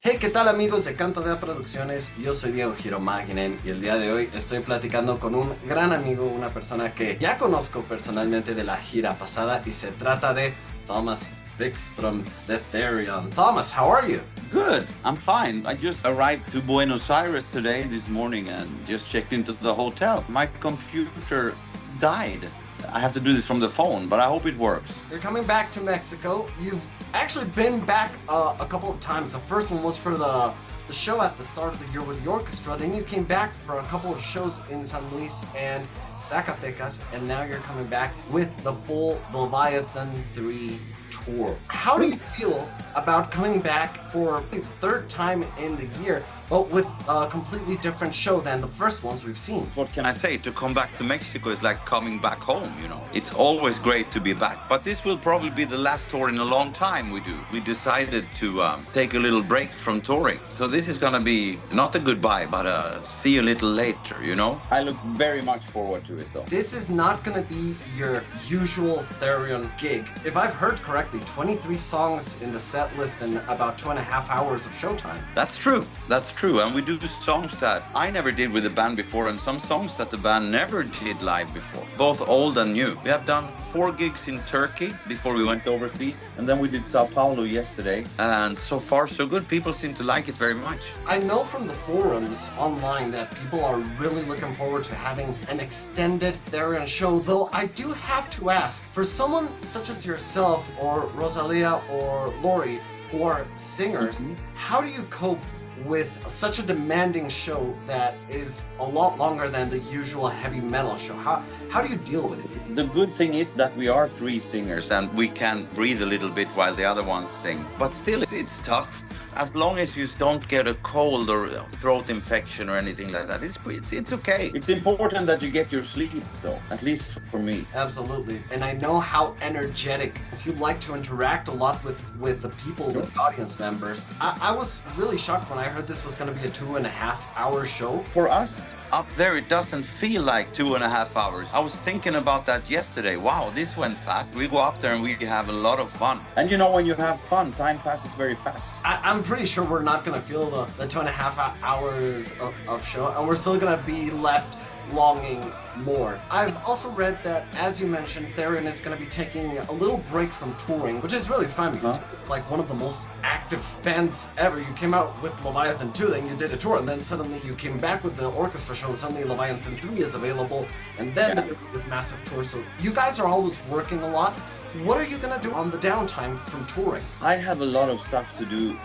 Hey, ¿qué tal amigos de Cantodea Producciones? Yo soy Diego Giromaginen y el día de hoy estoy platicando con un gran amigo, una persona que ya conozco personalmente de la gira pasada y se trata de Thomas Vikström de Therion. Thomas, how are you? Good, I'm fine. I just arrived to Buenos Aires today, this morning, and just checked into the hotel. My computer died. I have to do this from the phone, but I hope it works. You're coming back to Mexico. You've actually been back a couple of times. The first one was for the show at the start of the year with the orchestra. Then you came back for a couple of shows in San Luis and Zacatecas, and now you're coming back with the full Leviathan 3 tour. How do you feel about coming back for the third time in the year, but with a completely different show than the first ones we've seen? What can I say? To come back to Mexico is like coming back home, you know. It's always great to be back, but this will probably be the last tour in a long time we do. We decided to take a little break from touring. So this is gonna be not a goodbye, but see you a little later, you know. I look very much forward to it though. This is not gonna be your usual Therion gig. If I've heard correctly, 23 songs in the set list and about 2.5 hours of showtime. That's true, and we do songs that I never did with the band before and some songs that the band never did live before, both old and new. We have done 4 gigs in Turkey before we went overseas, and then we did Sao Paulo yesterday, and so far so good. People seem to like it very much. I know from the forums online that people are really looking forward to having an extended Therion show, though I do have to ask, for someone such as yourself or Rosalia or Lori, who are singers, how do you cope with such a demanding show that is a lot longer than the usual heavy metal show? How do you deal with it? The good thing is that we are 3 singers and we can breathe a little bit while the other ones sing, but still it's tough. As long as you don't get a cold or throat infection or anything like that, it's okay. It's important that you get your sleep, though, at least for me. Absolutely. And I know how energetic you like to interact a lot with the people, with the audience members. I was really shocked when I heard this was going to be a 2.5-hour show. For us, up there, it doesn't feel like 2.5 hours. I was thinking about that yesterday. Wow, this went fast. We go up there and we have a lot of fun. And you know, when you have fun, time passes very fast. I'm pretty sure we're not going to feel the 2.5 hours of show, and we're still going to be left longing more. I've also read that, as you mentioned, Therion is going to be taking a little break from touring, which is really fun because you're like one of the most active bands ever. You came out with Leviathan 2, then you did a tour, and then suddenly you came back with the orchestra show, and suddenly Leviathan 3 is available, and then there's this massive tour. So you guys are always working a lot. What are you going to do on the downtime from touring? I have a lot of stuff to do.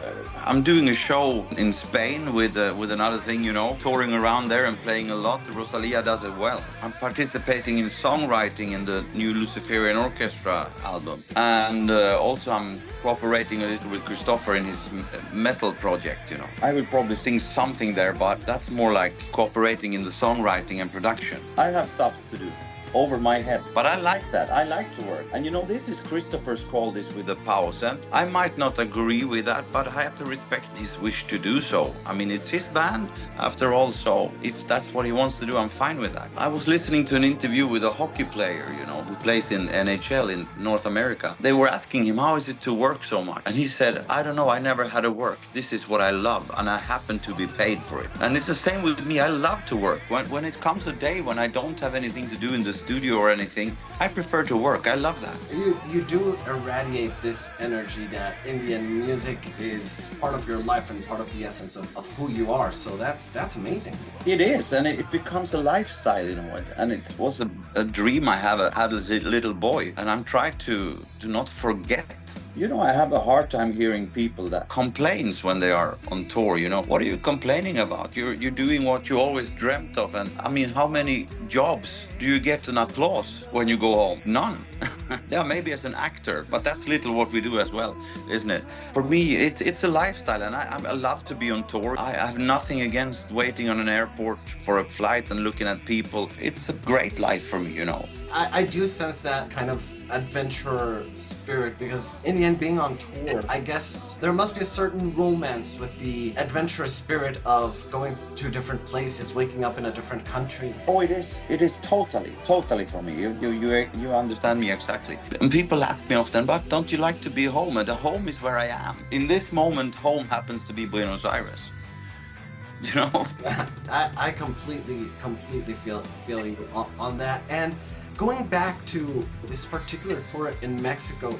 I'm doing a show in Spain with another thing, you know, touring around there and playing a lot. Rosalia does it well. I'm participating in songwriting in the new Luciferian Orchestra album. And also I'm cooperating a little with Christopher in his metal project, you know. I will probably sing something there, but that's more like cooperating in the songwriting and production. I have stuff to do over my head, but I like that. I like to work. And you know, this is Christopher's call, this with the pause, and I might not agree with that, but I have to respect his wish to do so. I mean, it's his band after all, so if that's what he wants to do, I'm fine with that. I was listening to an interview with a hockey player, you know, who plays in NHL in North America. They were asking him, how is it to work so much? And he said, I don't know, I never had to work. This is what I love, and I happen to be paid for it. And it's the same with me. I love to work. When it comes a day when I don't have anything to do in the studio or anything, I prefer to work. I love that. You do irradiate this energy that Indian music is part of your life and part of the essence of who you are. So that's amazing. It is, and it becomes a lifestyle in a way. And it was a dream I had as a little boy, and I'm trying to not forget. You know, I have a hard time hearing people that complains when they are on tour, you know. What are you complaining about? You're doing what you always dreamt of. And I mean, how many jobs do you get an applause when you go home? None. Yeah, maybe as an actor, but that's little what we do as well, isn't it? For me, it's a lifestyle, and I love to be on tour. I have nothing against waiting on an airport for a flight and looking at people. It's a great life for me, you know. I do sense that kind of adventurer spirit, because in the end, being on tour, I guess there must be a certain romance with the adventurous spirit of going to different places, waking up in a different country. Oh, it is. It is totally for me. You understand me exactly. And people ask me often, but don't you like to be home? And the home is where I am. In this moment, home happens to be Buenos Aires. You know? I completely feel you on that. And going back to this particular tour in Mexico,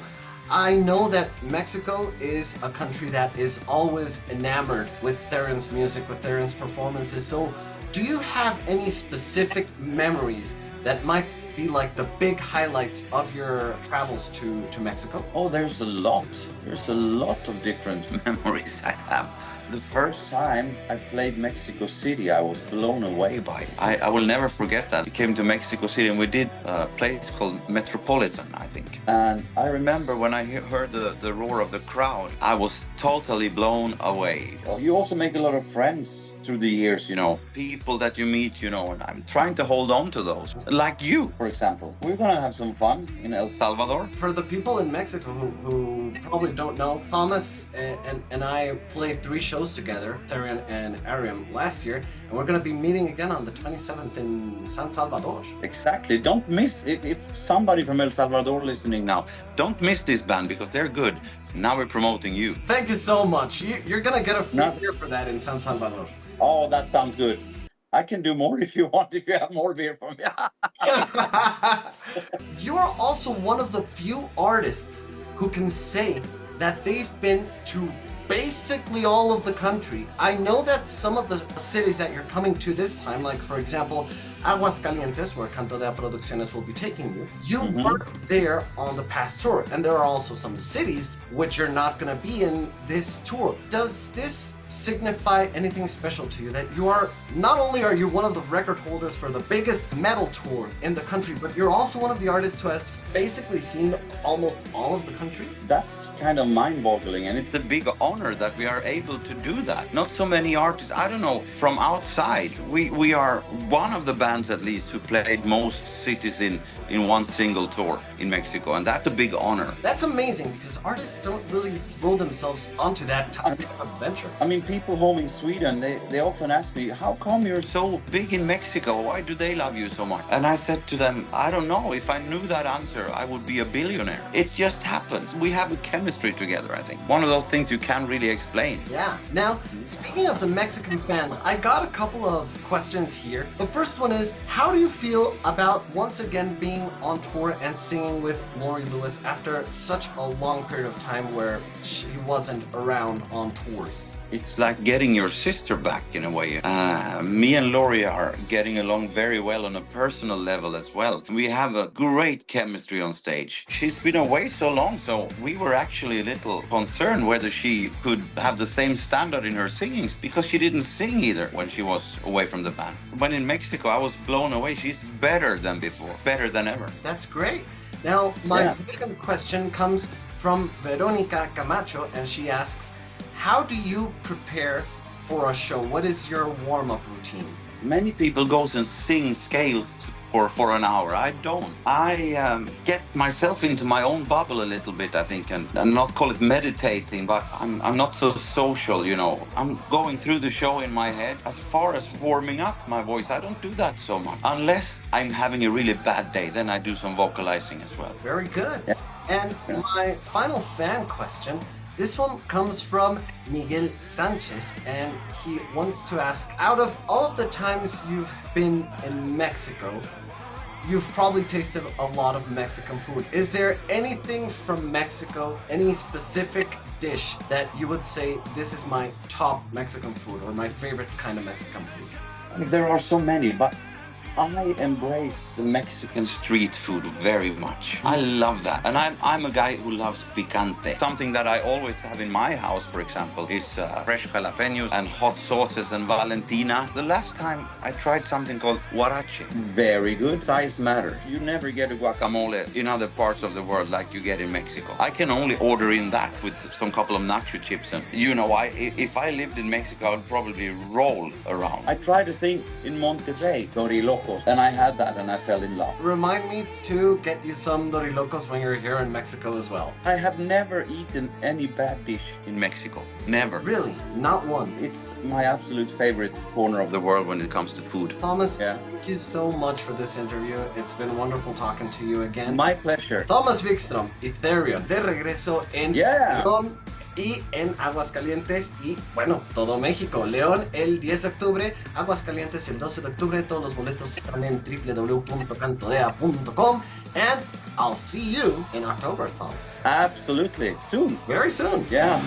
I know that Mexico is a country that is always enamored with Therion's music, with Therion's performances. So do you have any specific memories that might be like the big highlights of your travels to Mexico? Oh, there's a lot. There's a lot of different memories I have. The first time I played Mexico City, I was blown away by it. I will never forget that. We came to Mexico City and we did a place called Metropolitan, I think. And I remember when I heard the roar of the crowd, I was totally blown away. You also make a lot of friends through the years, you know, people that you meet, you know, and I'm trying to hold on to those. Like you, for example. We're gonna have some fun in El Salvador. For the people in Mexico who probably don't know, Thomas and I played 3 shows together, Therion and Ariam, last year, and we're gonna be meeting again on the 27th in San Salvador. Exactly. Don't miss, if somebody from El Salvador listening now, don't miss this band because they're good. Now we're promoting you. Thank you so much. You're gonna get a free beer for that in San Salvador. Oh, that sounds good. I can do more if you want, if you have more beer for me. You are also one of the few artists who can say that they've been to basically all of the country. I know that some of the cities that you're coming to this time, like for example, Aguascalientes, where Cantodea Producciones will be taking you, you weren't there on the past tour, and there are also some cities which you're not going to be in this tour. Does this signify anything special to you, that you are, not only are you one of the record holders for the biggest metal tour in the country, but you're also one of the artists who has basically seen almost all of the country? That's kind of mind-boggling, and it's a big honor that we are able to do that. Not so many artists, I don't know, from outside. We are one of the bands at least who played most cities in one single tour in Mexico, and that's a big honor. That's amazing, because artists don't really throw themselves onto that type of adventure. I mean, people home in Sweden, they often ask me, how come you're so big in Mexico? Why do they love you so much? And I said to them, I don't know. If I knew that answer, I would be a billionaire. It just happens. We have a chemistry together, I think. One of those things you can't really explain. Yeah. Now, speaking of the Mexican fans, I got a couple of questions here. The first one is, how do you feel about once again being on tour and singing with Lori Lewis after such a long period of time where she wasn't around on tours? It's like getting your sister back in a way. Me and Lori are getting along very well on a personal level as well. We have a great chemistry on stage. She's been away so long, so we were actually a little concerned whether she could have the same standard in her singing, because she didn't sing either when she was away from the band. When in Mexico, I was blown away. She's better than before, better than ever. That's great. Now, my second question comes from Veronica Camacho, and she asks, how do you prepare for a show? What is your warm-up routine? Many people go and sing scales for an hour. I don't. I get myself into my own bubble a little bit, I think, and not call it meditating, but I'm not so social, you know. I'm going through the show in my head. As far as warming up my voice, I don't do that so much. Unless I'm having a really bad day, then I do some vocalizing as well. Very good. Yeah. And my final fan question, this one comes from Miguel Sanchez, and he wants to ask, out of all of the times you've been in Mexico, you've probably tasted a lot of Mexican food. Is there anything from Mexico, any specific dish that you would say, this is my top Mexican food or my favorite kind of Mexican food? There are so many, but I embrace the Mexican street food very much. I love that. And I'm a guy who loves picante. Something that I always have in my house, for example, is fresh jalapenos and hot sauces and Valentina. The last time I tried something called huarache. Very good. Size matter. You never get a guacamole in other parts of the world like you get in Mexico. I can only order in that with some couple of nacho chips. And you know, if I lived in Mexico, I would probably roll around. I tried a thing in Monterrey, Torilo. Dorilocos, and I had that and I fell in love. Remind me to get you some Dorilocos when you're here in Mexico as well. I have never eaten any bad dish in Mexico. Never. Really? Not one? It's my absolute favorite corner of the world when it comes to food. Thomas, thank you so much for this interview. It's been wonderful talking to you again. My pleasure. Thomas Vikström y Therion de regreso en León y en Aguascalientes y, bueno, todo México. León el 10 de octubre, Aguascalientes el 12 de octubre. Todos los boletos están en www.cantodea.com. And I'll see you in October, Thomas. Absolutely. Soon. Very soon. Yeah.